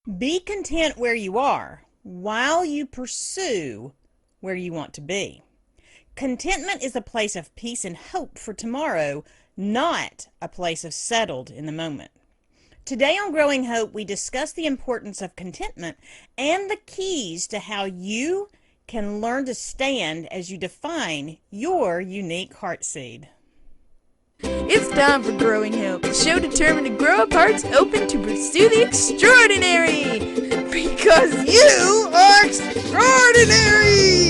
Be content where you are while you pursue where you want to be. Contentment is a place of peace and hope for tomorrow, not a place of settled in the moment. Today on Growing Hope, we discuss the importance of contentment and the keys to how you can learn to stand as you define your unique heart seed. It's time for Growing Hope, the show determined to grow up hearts open to pursue the extraordinary. Because you are extraordinary!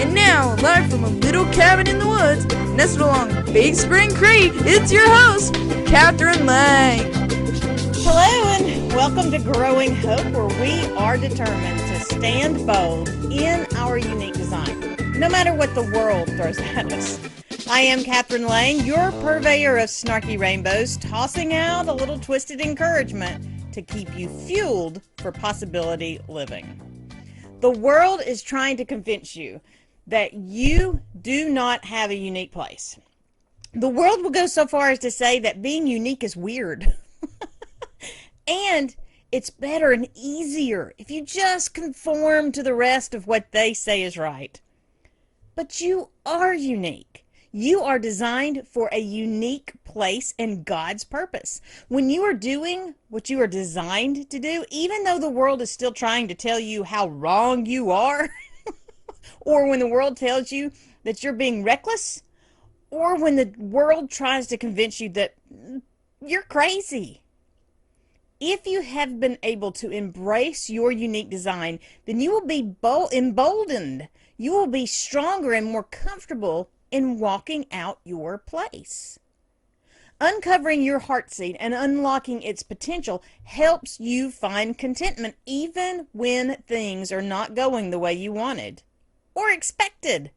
And now, live from a little cabin in the woods, nestled along Big Spring Creek, it's your host, Kathryn Lang. Hello and welcome to Growing Hope, where we are determined to stand bold in our unique design, no matter what the world throws at us. I am Kathryn Lang, your purveyor of snarky rainbows, tossing out a little twisted encouragement to keep you fueled for possibility living. The world is trying to convince you that you do not have a unique place. The world will go so far as to say that being unique is weird. And it's better and easier if you just conform to the rest of what they say is right. But you are unique. You are designed for a unique place in God's purpose. When you are doing what you are designed to do, even though the world is still trying to tell you how wrong you are, or when the world tells you that you're being reckless, or when the world tries to convince you that you're crazy. If you have been able to embrace your unique design, then you will be emboldened. You will be stronger and more comfortable in walking out your place. Uncovering your heart seed and unlocking its potential helps you find contentment even when things are not going the way you wanted or expected.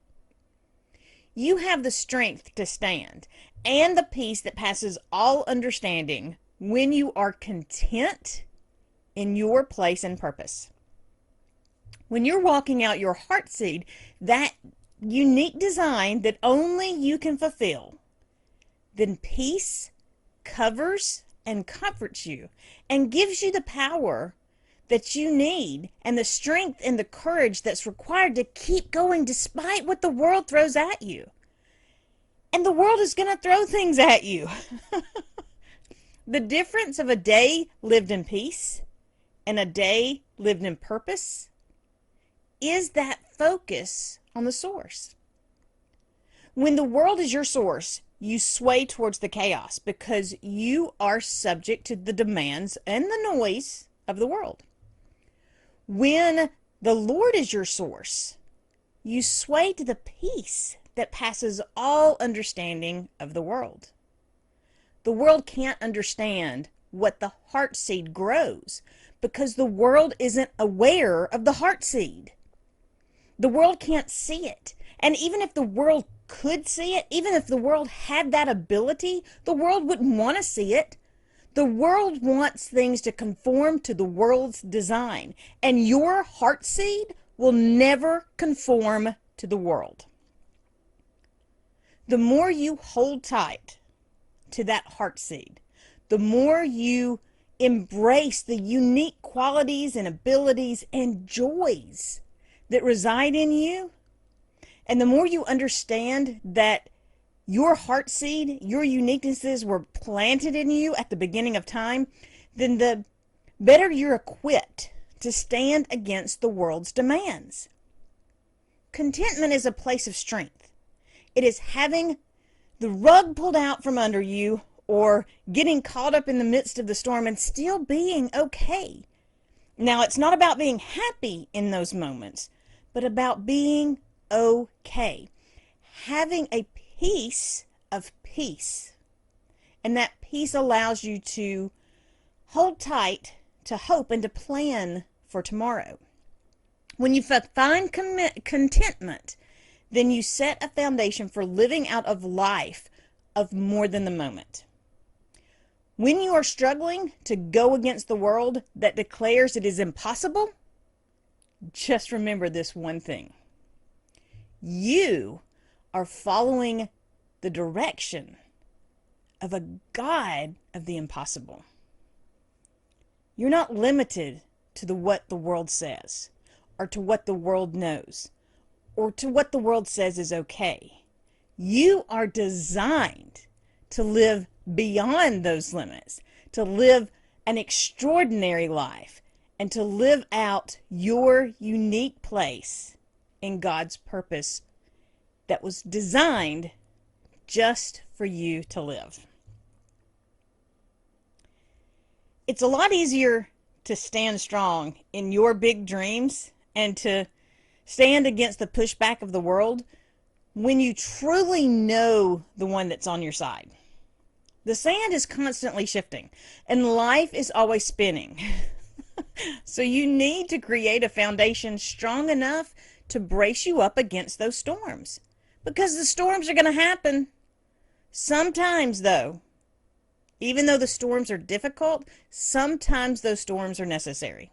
You have the strength to stand and the peace that passes all understanding when you are content in your place and purpose. When you're walking out your heart seed, that unique design that only you can fulfill, then peace covers and comforts you and gives you the power that you need and the strength and the courage that's required to keep going despite what the world throws at you. And the world is going to throw things at you. The difference of a day lived in peace and a day lived in purpose is that focus on the source. When the world is your source, you sway towards the chaos because you are subject to the demands and the noise of the world. When the Lord is your source, you sway to the peace that passes all understanding of the world. The world can't understand what the heart seed grows because the world isn't aware of the heart seed. The world can't see it. And even if the world could see it, even if the world had that ability, the world wouldn't want to see it. The world wants things to conform to the world's design. And your heart seed will never conform to the world. The more you hold tight to that heart seed, the more you embrace the unique qualities and abilities and joys that reside in you, and the more you understand that your heart seed, your uniquenesses were planted in you at the beginning of time, then the better you're equipped to stand against the world's demands. Contentment is a place of strength. It is having the rug pulled out from under you or getting caught up in the midst of the storm and still being okay. Now, it's not about being happy in those moments, but about being okay. Having a piece of peace. And that peace allows you to hold tight to hope and to plan for tomorrow. When you find contentment, then you set a foundation for living out of life of more than the moment. When you are struggling to go against the world that declares it is impossible, just remember this one thing. You are following the direction of a God of the impossible. You're not limited to what the world says, or to what the world knows, or to what the world says is okay. You are designed to live beyond those limits, to live an extraordinary life, and to live out your unique place in God's purpose that was designed just for you to live. It's a lot easier to stand strong in your big dreams and to stand against the pushback of the world when you truly know the one that's on your side. The sand is constantly shifting, and life is always spinning. So you need to create a foundation strong enough to brace you up against those storms. Because the storms are going to happen. Sometimes, though, even though the storms are difficult, sometimes those storms are necessary.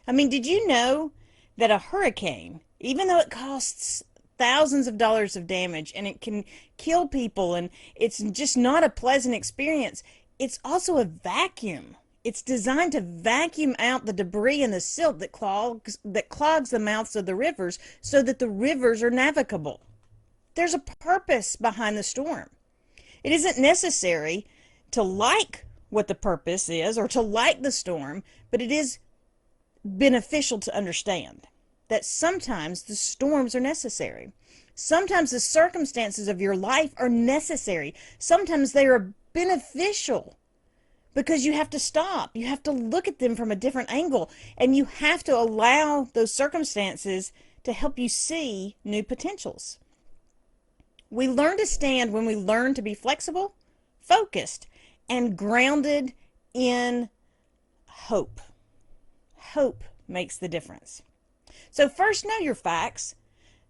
I mean, did you know that a hurricane, even though it costs thousands of dollars of damage and it can kill people and it's just not a pleasant experience, it's also a vacuum. It's designed to vacuum out the debris and the silt that clogs the mouths of the rivers so that the rivers are navigable. There's a purpose behind the storm. It isn't necessary to like what the purpose is or to like the storm, but it is beneficial to understand that sometimes the storms are necessary. Sometimes the circumstances of your life are necessary. Sometimes they are beneficial because you have to stop. You have to look at them from a different angle, and you have to allow those circumstances to help you see new potentials. We learn to stand when we learn to be flexible, focused, and grounded in hope. Hope makes the difference. So first, know your facts.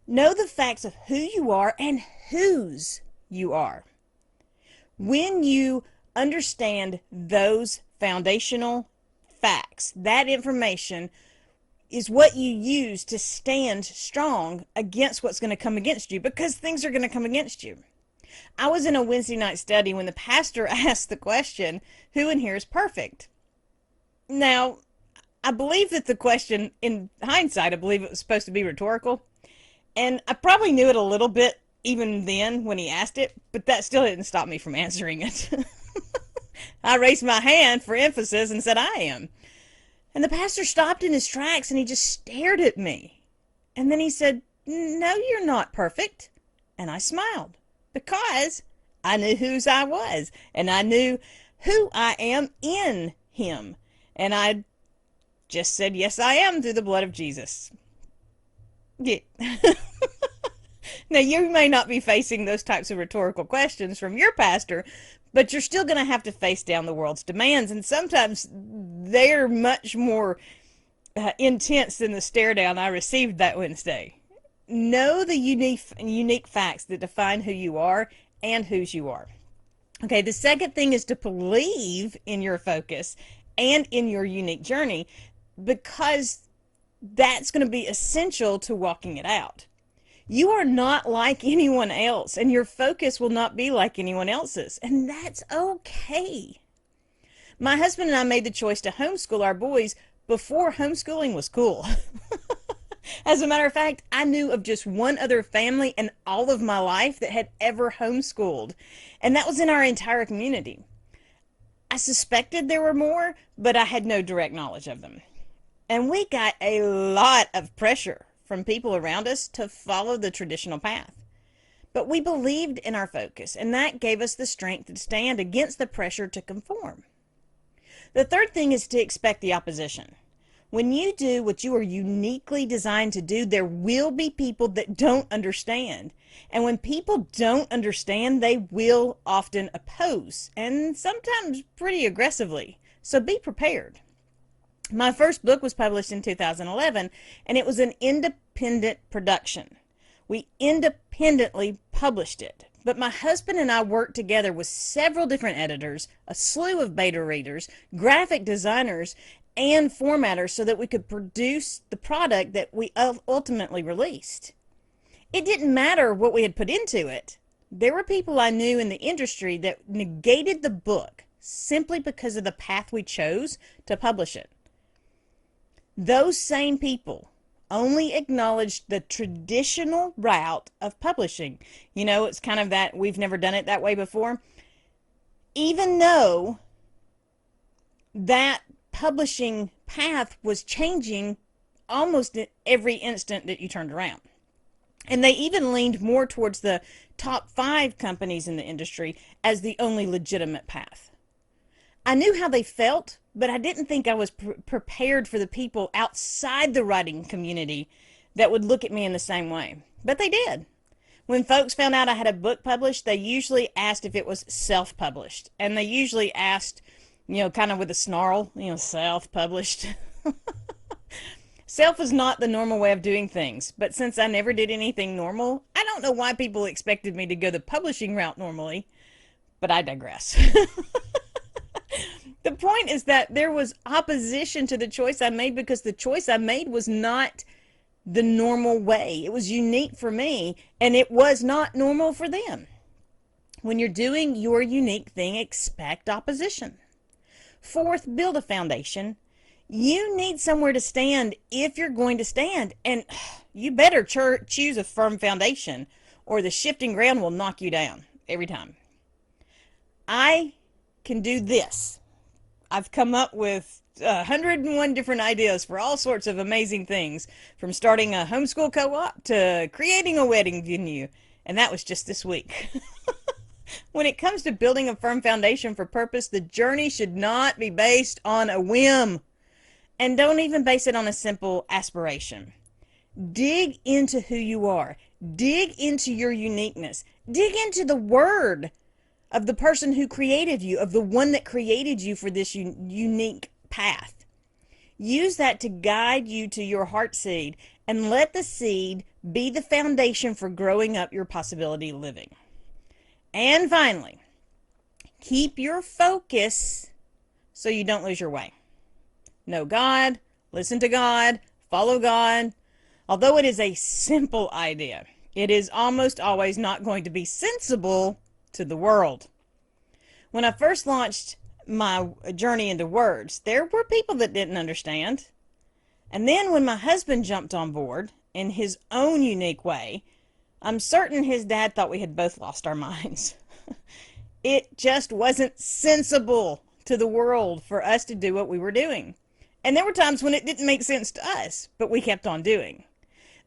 Know the facts of who you are and whose you are. When you understand those foundational facts, that information is what you use to stand strong against what's going to come against you, because things are going to come against you. I was in a Wednesday night study when the pastor asked the question, who in here is perfect? Now, I believe that the question, in hindsight, I believe it was supposed to be rhetorical. And I probably knew it a little bit even then when he asked it, but that still didn't stop me from answering it. I raised my hand for emphasis and said, I am. And the pastor stopped in his tracks and he just stared at me. And then he said, no, you're not perfect. And I smiled because I knew whose I was and I knew who I am in him. And I just said, yes, I am through the blood of Jesus. Yeah. Now, you may not be facing those types of rhetorical questions from your pastor, but you're still going to have to face down the world's demands. And sometimes they're much more intense than the stare down I received that Wednesday. Know the unique facts that define who you are and whose you are. Okay, the second thing is to believe in your focus and in your unique journey, because that's going to be essential to walking it out. You are not like anyone else, and your focus will not be like anyone else's, and that's okay. My husband and I made the choice to homeschool our boys before homeschooling was cool. As a matter of fact, I knew of just one other family in all of my life that had ever homeschooled, and that was in our entire community. I suspected there were more, but I had no direct knowledge of them. And we got a lot of pressure from people around us to follow the traditional path. But we believed in our focus, and that gave us the strength to stand against the pressure to conform. The third thing is to expect the opposition. When you do what you are uniquely designed to do, there will be people that don't understand. And when people don't understand, they will often oppose, and sometimes pretty aggressively. So be prepared. My first book was published in 2011, and it was an independent production. We independently published it, but my husband and I worked together with several different editors, a slew of beta readers, graphic designers, and formatters so that we could produce the product that we ultimately released. It didn't matter what we had put into it. There were people I knew in the industry that negated the book, simply because of the path we chose to publish it. Those same people only acknowledged the traditional route of publishing. You know, it's kind of that we've never done it that way before. Even though that publishing path was changing almost at every instant that you turned around. And they even leaned more towards the top 5 companies in the industry as the only legitimate path. I knew how they felt, but I didn't think I was prepared for the people outside the writing community that would look at me in the same way. But they did. When folks found out I had a book published, they usually asked if it was self-published. And they usually asked, you know, kind of with a snarl, you know, self-published. Self is not the normal way of doing things, but since I never did anything normal, I don't know why people expected me to go the publishing route normally, but I digress. The point is that there was opposition to the choice I made because the choice I made was not the normal way. It was unique for me, and it was not normal for them. When you're doing your unique thing, expect opposition. 4th, build a foundation. You need somewhere to stand if you're going to stand, and you better choose a firm foundation or the shifting ground will knock you down every time. I can do this. I've come up with 101 different ideas for all sorts of amazing things, from starting a homeschool co-op to creating a wedding venue, and that was just this week. When it comes to building a firm foundation for purpose, the journey should not be based on a whim. And don't even base it on a simple aspiration. Dig into who you are. Dig into your uniqueness. Dig into the word of the person who created you, of the one that created you for this unique path. Use that to guide you to your heart seed, and let the seed be the foundation for growing up your possibility living. And finally, keep your focus so you don't lose your way. Know God, listen to God, follow God. Although it is a simple idea, it is almost always not going to be sensible to the world. When I first launched my journey into words, there were people that didn't understand. And then when my husband jumped on board in his own unique way, I'm certain his dad thought we had both lost our minds. It just wasn't sensible to the world for us to do what we were doing. And there were times when it didn't make sense to us, but we kept on doing.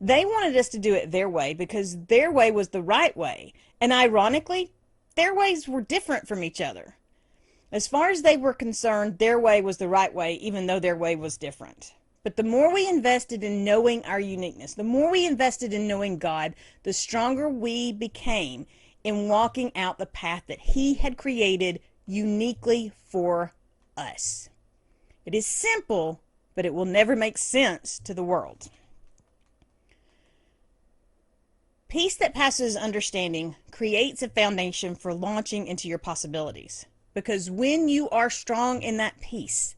They wanted us to do it their way because their way was the right way. And ironically, their ways were different from each other. As far as they were concerned, their way was the right way, even though their way was different. But the more we invested in knowing our uniqueness, the more we invested in knowing God, the stronger we became in walking out the path that He had created uniquely for us. It is simple, but it will never make sense to the world. Peace that passes understanding creates a foundation for launching into your possibilities. Because when you are strong in that peace,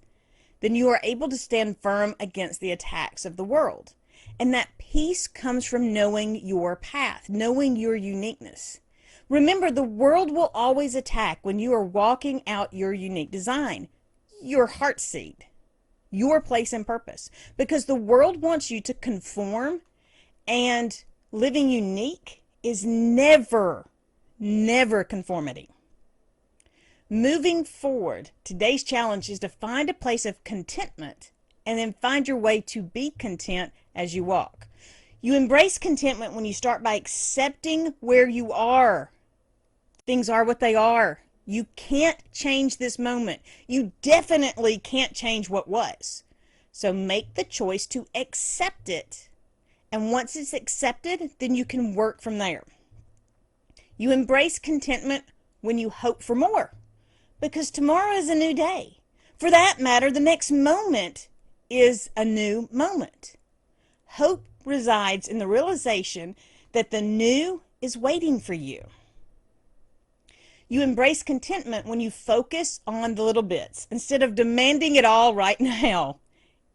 then you are able to stand firm against the attacks of the world. And that peace comes from knowing your path, knowing your uniqueness. Remember, the world will always attack when you are walking out your unique design, your heart seed, your place and purpose. Because the world wants you to conform, and living unique is never conformity. Moving forward, today's challenge is to find a place of contentment and then find your way to be content as you walk. You embrace contentment when you start by accepting where you are. Things are what they are. You can't change this moment. You definitely can't change what was. So make the choice to accept it. And once it's accepted, then you can work from there. You embrace contentment when you hope for more. Because tomorrow is a new day. For that matter, the next moment is a new moment. Hope resides in the realization that the new is waiting for you. You embrace contentment when you focus on the little bits instead of demanding it all right now.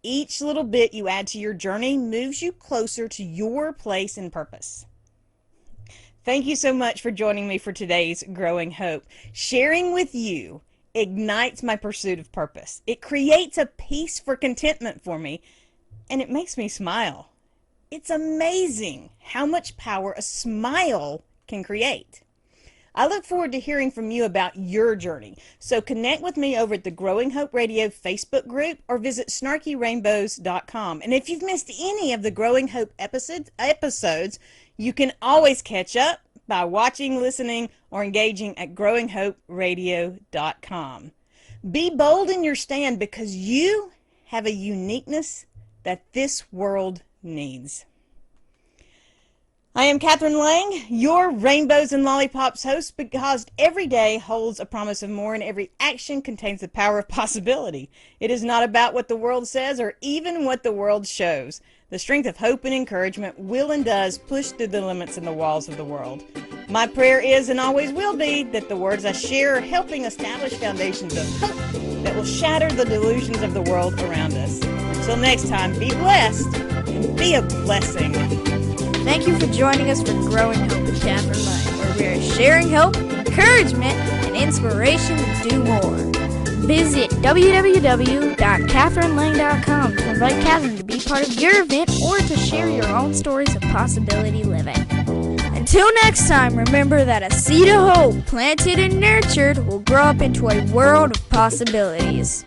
Each little bit you add to your journey moves you closer to your place and purpose. Thank you so much for joining me for today's Growing Hope. Sharing with you ignites my pursuit of purpose. It creates a peace for contentment for me, and it makes me smile. It's amazing how much power a smile can create. I look forward to hearing from you about your journey. So connect with me over at the Growing Hope Radio Facebook group or visit snarkyrainbows.com. And if you've missed any of the Growing Hope episodes, you can always catch up by watching, listening, or engaging at growinghoperadio.com. Be bold in your stand because you have a uniqueness that this world needs. I am Kathryn Lang, your Rainbows and Lollipops host, because every day holds a promise of more and every action contains the power of possibility. It is not about what the world says or even what the world shows. The strength of hope and encouragement will and does push through the limits and the walls of the world. My prayer is and always will be that the words I share are helping establish foundations of hope that will shatter the delusions of the world around us. Until next time, be blessed and be a blessing. Thank you for joining us for Growing Hope with Kathryn Lang, where we are sharing hope, encouragement, and inspiration to do more. Visit www.kathrynlang.com to invite Kathryn to be part of your event or to share your own stories of possibility living. Until next time, remember that a seed of hope planted and nurtured will grow up into a world of possibilities.